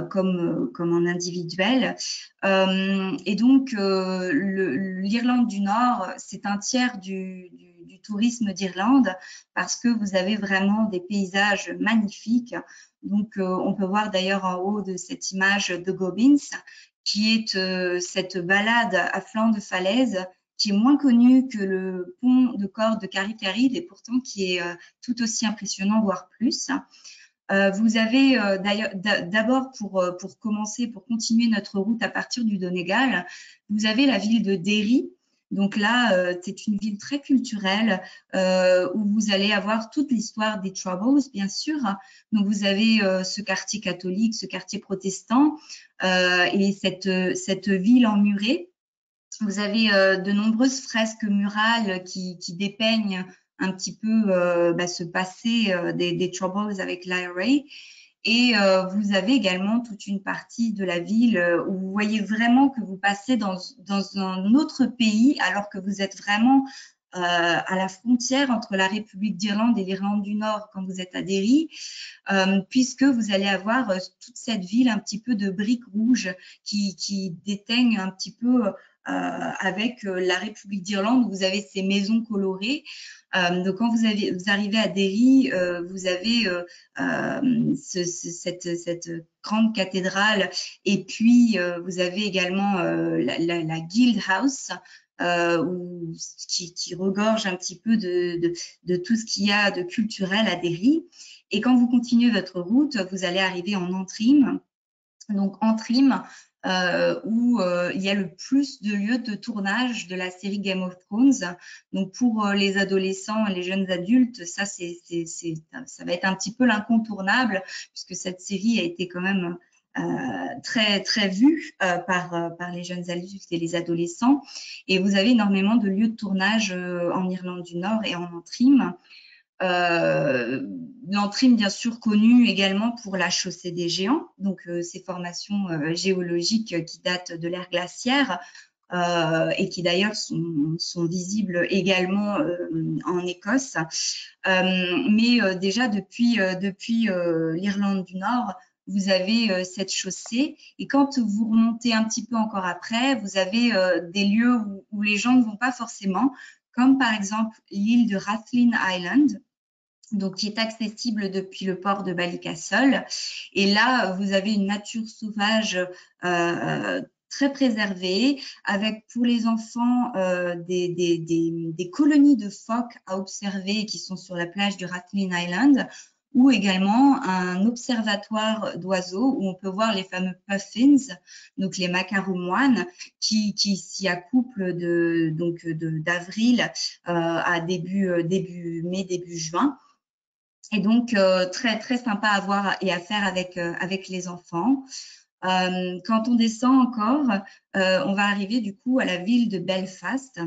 Comme en individuel. Et donc, l'Irlande du Nord, c'est un tiers du tourisme d'Irlande parce que vous avez vraiment des paysages magnifiques. Donc, on peut voir d'ailleurs en haut de cette image de Gobbins, qui est cette balade à flanc de falaise qui est moins connue que le pont de Cork de Carrick-Carrid et pourtant qui est tout aussi impressionnant, voire plus. Vous avez d'ailleurs, d'abord pour commencer, pour continuer notre route à partir du Donegal, vous avez la ville de Derry. Donc là, c'est une ville très culturelle où vous allez avoir toute l'histoire des Troubles, bien sûr. Donc vous avez ce quartier catholique, ce quartier protestant et cette ville emmurée. Vous avez de nombreuses fresques murales qui dépeignent un petit peu ce passé des Troubles avec l'IRA. Et vous avez également toute une partie de la ville où vous voyez vraiment que vous passez dans un autre pays alors que vous êtes vraiment à la frontière entre la République d'Irlande et l'Irlande du Nord quand vous êtes à Derry, puisque vous allez avoir toute cette ville un petit peu de briques rouges qui déteignent un petit peu avec la République d'Irlande où vous avez ces maisons colorées. Donc, quand vous arrivez à Derry, vous avez cette grande cathédrale et puis vous avez également la Guild House qui regorge un petit peu de tout ce qu'il y a de culturel à Derry. Et quand vous continuez votre route, vous allez arriver en Antrim. Donc, Antrim, où il y a le plus de lieux de tournage de la série Game of Thrones. Donc, pour les adolescents et les jeunes adultes, ça va être un petit peu l'incontournable, puisque cette série a été quand même très, très vue par les jeunes adultes et les adolescents. Et vous avez énormément de lieux de tournage en Irlande du Nord et en Antrim. L'Antrim, bien sûr, connu également pour la chaussée des géants, donc ces formations géologiques qui datent de l'ère glaciaire et qui d'ailleurs sont visibles également en Écosse. Mais déjà depuis l'Irlande du Nord, vous avez cette chaussée et quand vous remontez un petit peu encore après, vous avez des lieux où les gens ne vont pas forcément, comme par exemple l'île de Rathlin Island, donc qui est accessible depuis le port de Ballycastle. Et là, vous avez une nature sauvage très préservée, avec pour les enfants des colonies de phoques à observer qui sont sur la plage du Rathlin Island, ou également un observatoire d'oiseaux où on peut voir les fameux puffins, donc les macarons moines, qui s'y accouplent d'avril à début mai, début juin. Et donc, très, très sympa à voir et à faire avec les enfants. Quand on descend encore, on va arriver du coup à la ville de Belfast.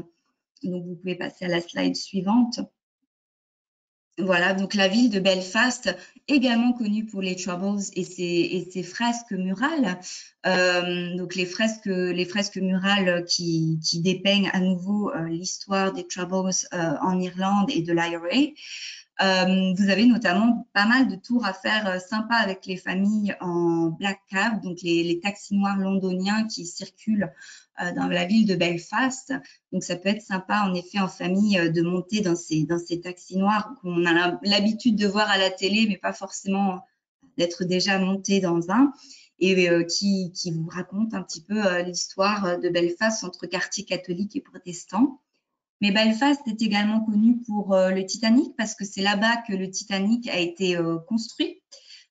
Donc, vous pouvez passer à la slide suivante. Voilà, donc la ville de Belfast, également connue pour les Troubles et ses fresques murales. Donc les fresques murales qui dépeignent à nouveau l'histoire des Troubles en Irlande et de l'IRA. Vous avez notamment pas mal de tours à faire sympas avec les familles en black cab, donc les taxis noirs londoniens qui circulent dans la ville de Belfast. Donc, ça peut être sympa, en effet, en famille, de monter dans ces taxis noirs qu'on a l'habitude de voir à la télé, mais pas forcément d'être déjà monté dans un, et qui vous raconte un petit peu l'histoire de Belfast entre quartier catholique et protestant. Mais Belfast est également connu pour le Titanic parce que c'est là-bas que le Titanic a été construit.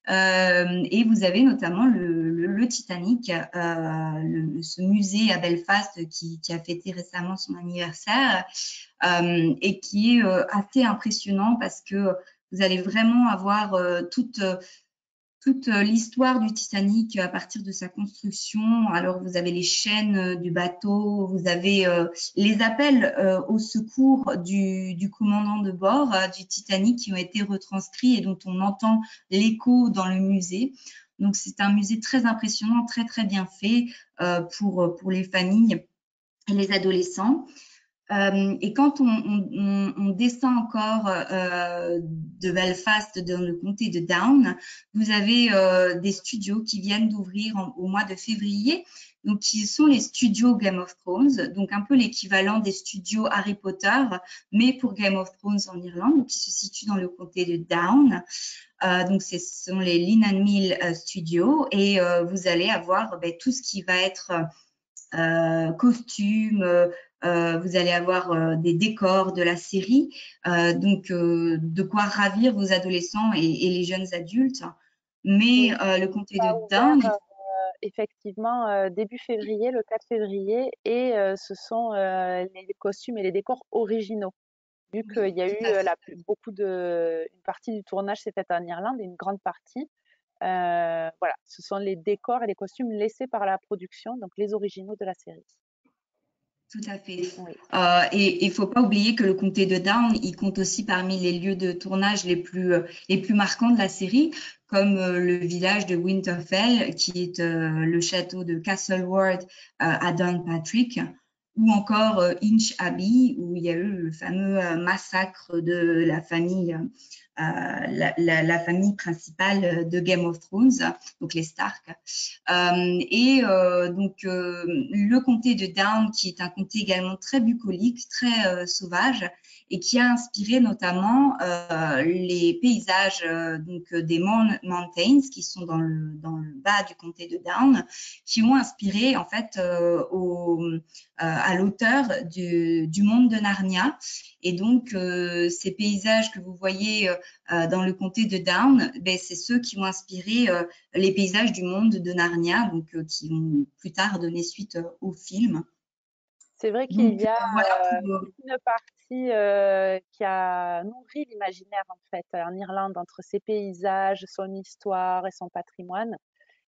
Et vous avez notamment le Titanic, ce musée à Belfast qui a fêté récemment son anniversaire et qui est assez impressionnant parce que vous allez vraiment avoir toute l'histoire du Titanic à partir de sa construction. Alors, vous avez les chaînes du bateau, vous avez les appels au secours du commandant de bord du Titanic qui ont été retranscrits et dont on entend l'écho dans le musée. Donc, c'est un musée très impressionnant, très, très bien fait pour les familles et les adolescents. Et quand on descend encore de Belfast dans le comté de Down, vous avez des studios qui viennent d'ouvrir au mois de février, donc qui sont les studios Game of Thrones, donc un peu l'équivalent des studios Harry Potter, mais pour Game of Thrones en Irlande, qui se situe dans le comté de Down. Donc, ce sont les Linen Mill Studios et vous allez avoir tout ce qui va être costumes, vous allez avoir des décors de la série, donc de quoi ravir vos adolescents et les jeunes adultes. Mais Oui, le comté ça a de Down, ouvert effectivement début février, le 4 février, et ce sont les costumes et les décors originaux. Vu oui, qu'il y a tout eu à fait. une partie du tournage s'est faite en Irlande, et une grande partie. Voilà, ce sont les décors et les costumes laissés par la production, donc les originaux de la série. Tout à fait. Oui, Et il faut pas oublier que le comté de Down, il compte aussi parmi les lieux de tournage les plus marquants de la série, comme le village de Winterfell, qui est le château de Castleworth à Downpatrick, ou encore Inch Abbey, où il y a eu le fameux massacre de la famille, la famille principale de Game of Thrones, donc les Stark. Donc, le comté de Down, qui est un comté également très bucolique, très sauvage, et qui a inspiré notamment les paysages donc, des Mountains, qui sont dans le bas du comté de Down, qui ont inspiré en fait à l'auteur du monde de Narnia. Et donc, ces paysages que vous voyez dans le comté de Down, c'est ceux qui ont inspiré les paysages du monde de Narnia, donc qui ont plus tard donné suite au film. c'est vrai qu'il Donc y a voilà pour toute une partie qui a nourri l'imaginaire en fait en Irlande entre ses paysages, son histoire et son patrimoine.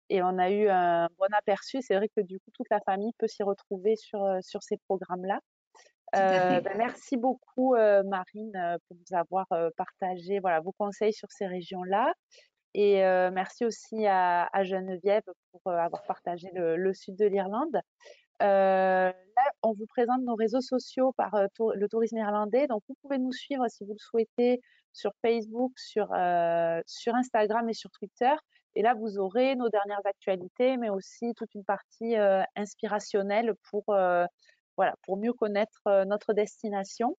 Et on a eu un bon aperçu. C'est vrai que du coup, toute la famille peut s'y retrouver sur ces programmes-là. tout à fait. Merci beaucoup, Marine, pour nous avoir partagé voilà, vos conseils sur ces régions-là. Et merci aussi à Geneviève pour avoir partagé le sud de l'Irlande. Là, on vous présente nos réseaux sociaux par le tourisme irlandais. Donc, vous pouvez nous suivre si vous le souhaitez sur Facebook, sur Instagram et sur Twitter. Et là, vous aurez nos dernières actualités, mais aussi toute une partie inspirationnelle voilà, pour mieux connaître notre destination.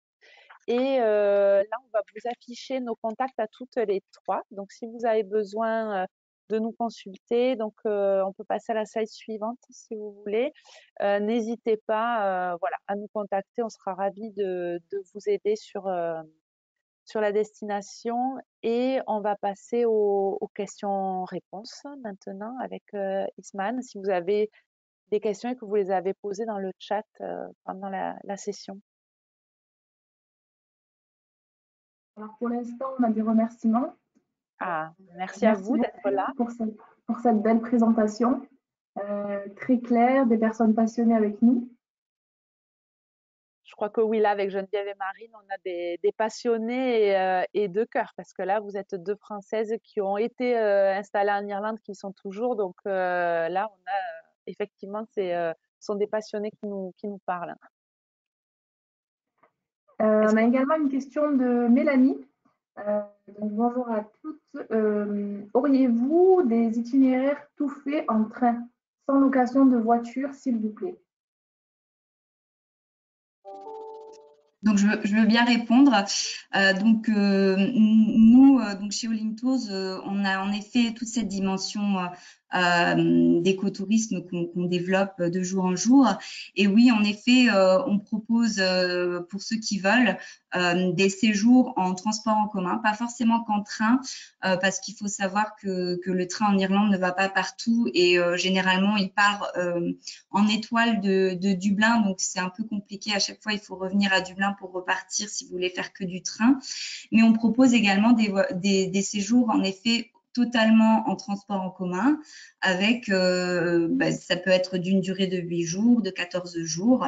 Et là, on va vous afficher nos contacts à toutes les trois. Donc, si vous avez besoin de nous consulter, donc on peut passer à la slide suivante si vous voulez. N'hésitez pas voilà, à nous contacter. On sera ravis de vous aider sur la destination. Et on va passer aux questions-réponses maintenant avec Isman. Si vous avez des questions et que vous les avez posées dans le chat pendant la session. Alors pour l'instant, on a des remerciements. Ah, merci à vous d'être là. Pour cette belle présentation, très claire, des personnes passionnées avec nous. Je crois que oui, là, avec Geneviève et Marine, on a des passionnés et de cœur, parce que là, vous êtes deux Françaises qui ont été installées en Irlande, qui y sont toujours. Donc là, on a effectivement, sont des passionnés qui nous parlent. On a également une question de Mélanie. Donc, bonjour à toutes. Auriez-vous des itinéraires tout faits en train, sans location de voiture, s'il vous plaît? Donc, je veux bien répondre. Nous, donc chez All In Tours, on a en effet toute cette dimension d'écotourisme qu'on développe de jour en jour. Et oui, en effet, on propose pour ceux qui veulent des séjours en transport en commun, pas forcément qu'en train, parce qu'il faut savoir que le train en Irlande ne va pas partout et généralement il part en étoile de Dublin, donc c'est un peu compliqué. À chaque fois, il faut revenir à Dublin pour repartir si vous voulez faire que du train. Mais on propose également des séjours en effet totalement en transport en commun avec, ça peut être d'une durée de 8 jours, de 14 jours.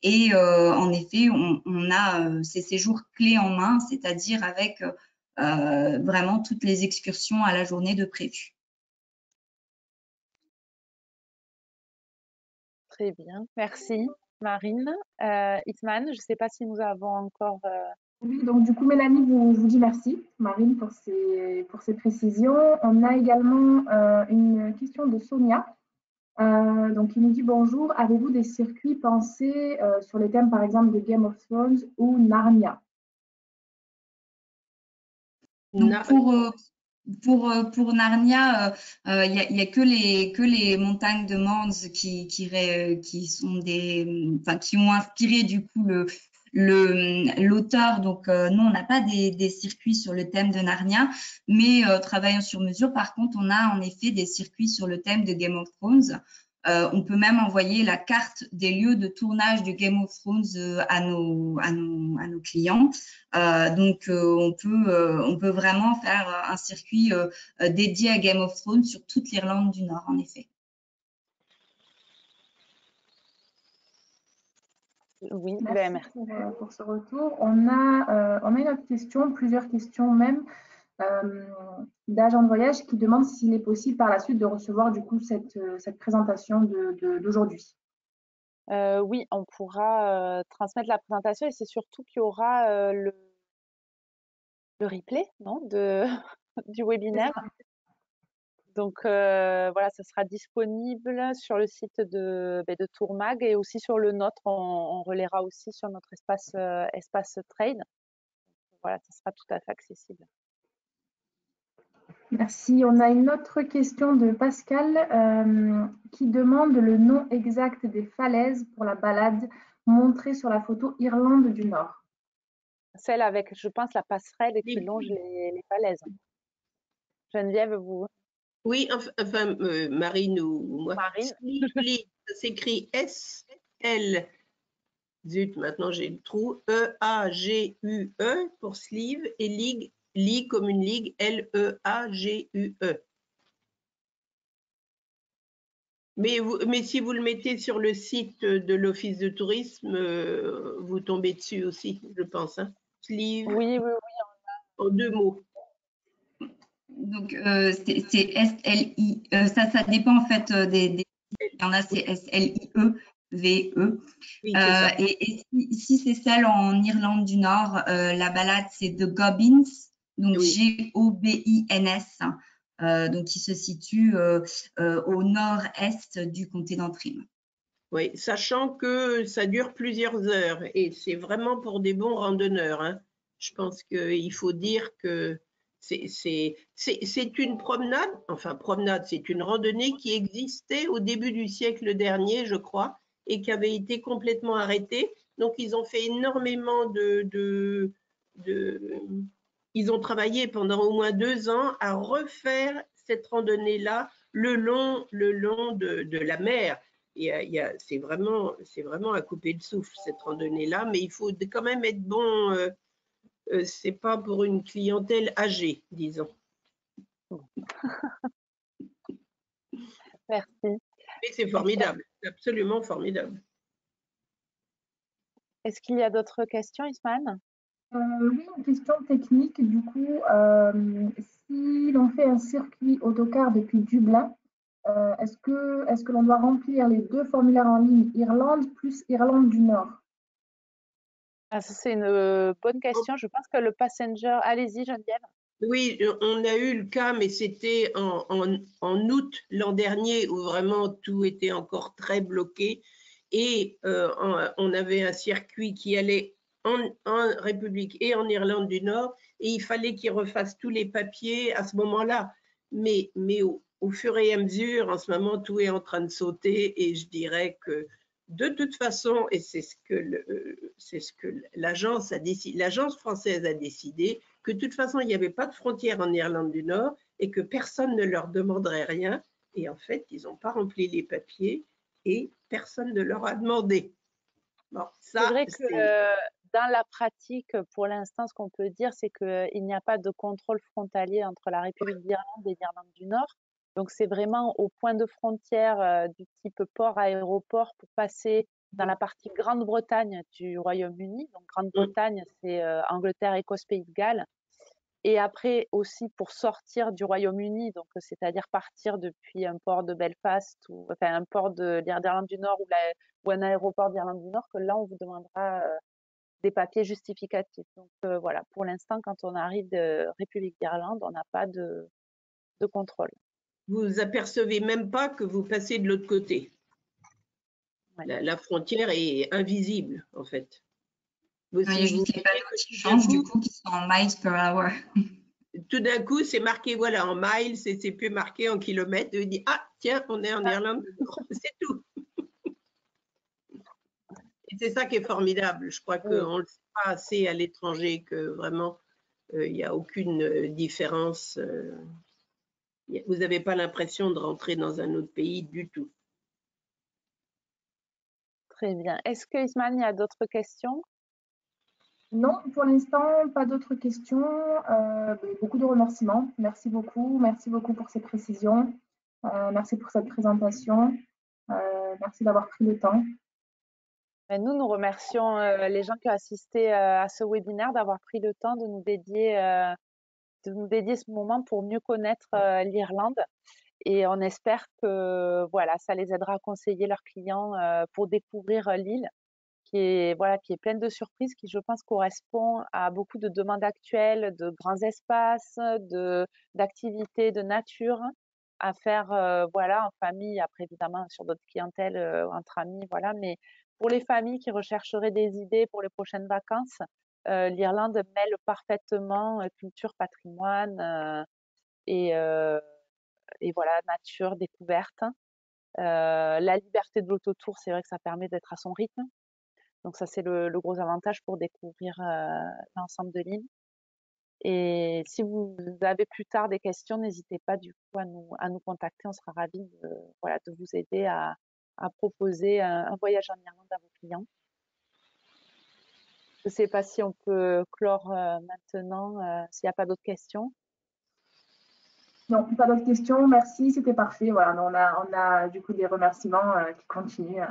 Et en effet, on a ces séjours clés en main, c'est-à-dire avec vraiment toutes les excursions à la journée de prévues. Très bien, merci Marine. Isman, je ne sais pas si nous avons encore… Oui, donc du coup, Mélanie vous dit merci, Marine, pour ces précisions. On a également une question de Sonia. Donc, il nous dit bonjour, avez-vous des circuits pensés sur les thèmes, par exemple, de Game of Thrones ou Narnia? Donc, pour Narnia, il y a que les montagnes de Mournes qui sont qui ont inspiré du coup l'auteur. Donc, nous, on n'a pas des circuits sur le thème de Narnia, mais travaillant sur mesure, par contre, on a en effet des circuits sur le thème de Game of Thrones. On peut même envoyer la carte des lieux de tournage de Game of Thrones à nos clients. Donc, on peut vraiment faire un circuit dédié à Game of Thrones sur toute l'Irlande du Nord, en effet. Oui, merci pour ce retour. On a une autre question, plusieurs questions même, d'agents de voyage qui demandent s'il est possible par la suite de recevoir du coup cette présentation d'aujourd'hui. Oui, on pourra transmettre la présentation et c'est surtout qu'il y aura le replay, non, du webinaire. Donc voilà, ça sera disponible sur le site de Tourmag et aussi sur le nôtre. On relaiera aussi sur notre espace trade. Voilà, ça sera tout à fait accessible. Merci. On a une autre question de Pascal qui demande le nom exact des falaises pour la balade montrée sur la photo Irlande du Nord. Celle avec, je pense, la passerelle qui longe les falaises. Geneviève, vous… Oui, enfin Marine ou moi. Marine. Ça s'écrit S-L, zut, maintenant j'ai le trou, E-A-G-U-E pour sleeve et ligue comme une ligue, L-E-A-G-U-E. Mais si vous le mettez sur le site de l'Office de tourisme, vous tombez dessus aussi, je pense. Hein. Sleeve. Oui. En 2 mots. Donc, c'est S-L-I. Ça dépend en fait des. Il y en a, c'est S-L-I-E-V-E. Oui, ça. Et si c'est celle en Irlande du Nord, la balade, c'est The Gobbins, donc oui. G-O-B-I-N-S, donc qui se situe au nord-est du comté d'Antrim. Oui, sachant que ça dure plusieurs heures et c'est vraiment pour des bons randonneurs. Hein. Je pense qu'il faut dire que c'est une promenade, enfin promenade, c'est une randonnée qui existait au début du siècle dernier, je crois, et qui avait été complètement arrêtée. Donc, ils ont fait énormément ils ont travaillé pendant au moins 2 ans à refaire cette randonnée-là le long de la mer. C'est vraiment à couper le souffle, cette randonnée-là, mais il faut quand même être bon. C'est pas pour une clientèle âgée, disons. Merci. Mais c'est formidable, c'est absolument formidable. Est-ce qu'il y a d'autres questions, Isman? Oui, une question technique. Du coup, si l'on fait un circuit autocar depuis Dublin, est-ce que l'on doit remplir les 2 formulaires en ligne, Irlande plus Irlande du Nord? Ah, ça, c'est une bonne question. Je pense que le passenger… Allez-y, Geneviève. Oui, on a eu le cas, mais c'était en août l'an dernier où vraiment tout était encore très bloqué. Et on avait un circuit qui allait en République et en Irlande du Nord et il fallait qu'ils refassent tous les papiers à ce moment-là. Mais au fur et à mesure, en ce moment, tout est en train de sauter et je dirais que de toute façon, et c'est ce que l'agence a décidé, l'agence française a décidé, que de toute façon, il n'y avait pas de frontière en Irlande du Nord et que personne ne leur demanderait rien. Et en fait, ils n'ont pas rempli les papiers et personne ne leur a demandé. Bon, C'est vrai que dans la pratique, pour l'instant, ce qu'on peut dire, c'est qu'il n'y a pas de contrôle frontalier entre la République d'Irlande et l'Irlande du Nord. Donc, c'est vraiment au point de frontière du type port-aéroport pour passer dans la partie Grande-Bretagne du Royaume-Uni. Donc, Grande-Bretagne, c'est Angleterre, Écosse, Pays de Galles. Et après aussi pour sortir du Royaume-Uni, donc c'est-à-dire partir depuis un port de Belfast ou enfin un port d'Irlande du Nord ou un aéroport d'Irlande du Nord, que là on vous demandera des papiers justificatifs. Donc voilà, pour l'instant, quand on arrive de République d'Irlande, on n'a pas de contrôle. Vous apercevez même pas que vous passez de l'autre côté. Ouais. La frontière est invisible en fait. Il y a juste les panneaux qui changent du coup, qui sont en miles per hour. Tout d'un coup, c'est marqué voilà en miles, c'est plus marqué en kilomètres. Et on dit ah tiens, on est en Irlande du Nord, c'est tout. Et c'est ça qui est formidable. Je crois qu'on ne le sait pas assez à l'étranger que vraiment il n'y a aucune différence. Vous n'avez pas l'impression de rentrer dans un autre pays du tout. Très bien. Est-ce que Ismaël, il y a d'autres questions? Non, pour l'instant, pas d'autres questions. Beaucoup de remerciements. Merci beaucoup. Merci beaucoup pour ces précisions. Merci pour cette présentation. Merci d'avoir pris le temps. Nous remercions les gens qui ont assisté à ce webinaire d'avoir pris le temps de nous dédier ce moment pour mieux connaître l'Irlande. Et on espère que voilà, ça les aidera à conseiller leurs clients pour découvrir l'île qui est pleine de surprises, qui je pense correspond à beaucoup de demandes actuelles, de grands espaces, d'activités, de nature à faire voilà, en famille, après évidemment sur d'autres clientèles, entre amis, voilà, mais pour les familles qui rechercheraient des idées pour les prochaines vacances, l'Irlande mêle parfaitement culture, patrimoine et, euh, et voilà, nature, découverte. La liberté de l'autotour, c'est vrai que ça permet d'être à son rythme. Donc ça, c'est le gros avantage pour découvrir l'ensemble de l'île. Et si vous avez plus tard des questions, n'hésitez pas du coup à nous contacter. On sera ravis de vous aider à proposer un voyage en Irlande à vos clients. Je ne sais pas si on peut clore maintenant, s'il n'y a pas d'autres questions. Non, pas d'autres questions. Merci, c'était parfait. Voilà, on a du coup des remerciements qui continuent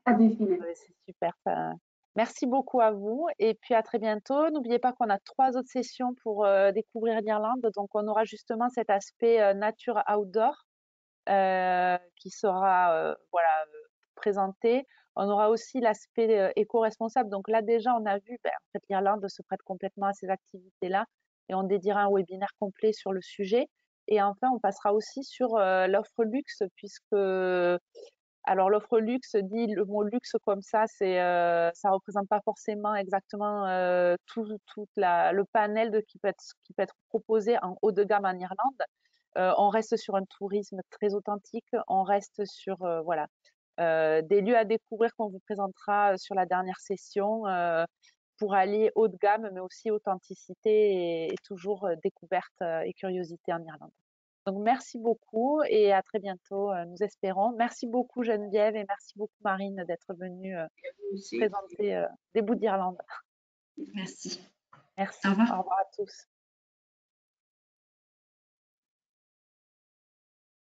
à défiler. C'est super. Merci beaucoup à vous et puis à très bientôt. N'oubliez pas qu'on a 3 autres sessions pour découvrir l'Irlande. Donc, on aura justement cet aspect nature outdoor qui sera présenté. On aura aussi l'aspect éco-responsable. Donc là, déjà, on a vu, en fait, l'Irlande se prête complètement à ces activités-là et on dédiera un webinaire complet sur le sujet. Et enfin, on passera aussi sur l'offre luxe puisque alors l'offre luxe dit le mot luxe comme ça, ça représente pas forcément exactement tout le panel qui peut être proposé en haut de gamme en Irlande. On reste sur un tourisme très authentique, on reste sur des lieux à découvrir qu'on vous présentera sur la dernière session pour aller haut de gamme, mais aussi authenticité et toujours découverte et curiosité en Irlande. Donc, merci beaucoup et à très bientôt, nous espérons. Merci beaucoup Geneviève et merci beaucoup Marine d'être venue présenter des bouts d'Irlande. Merci. Merci. Au revoir. Au revoir à tous.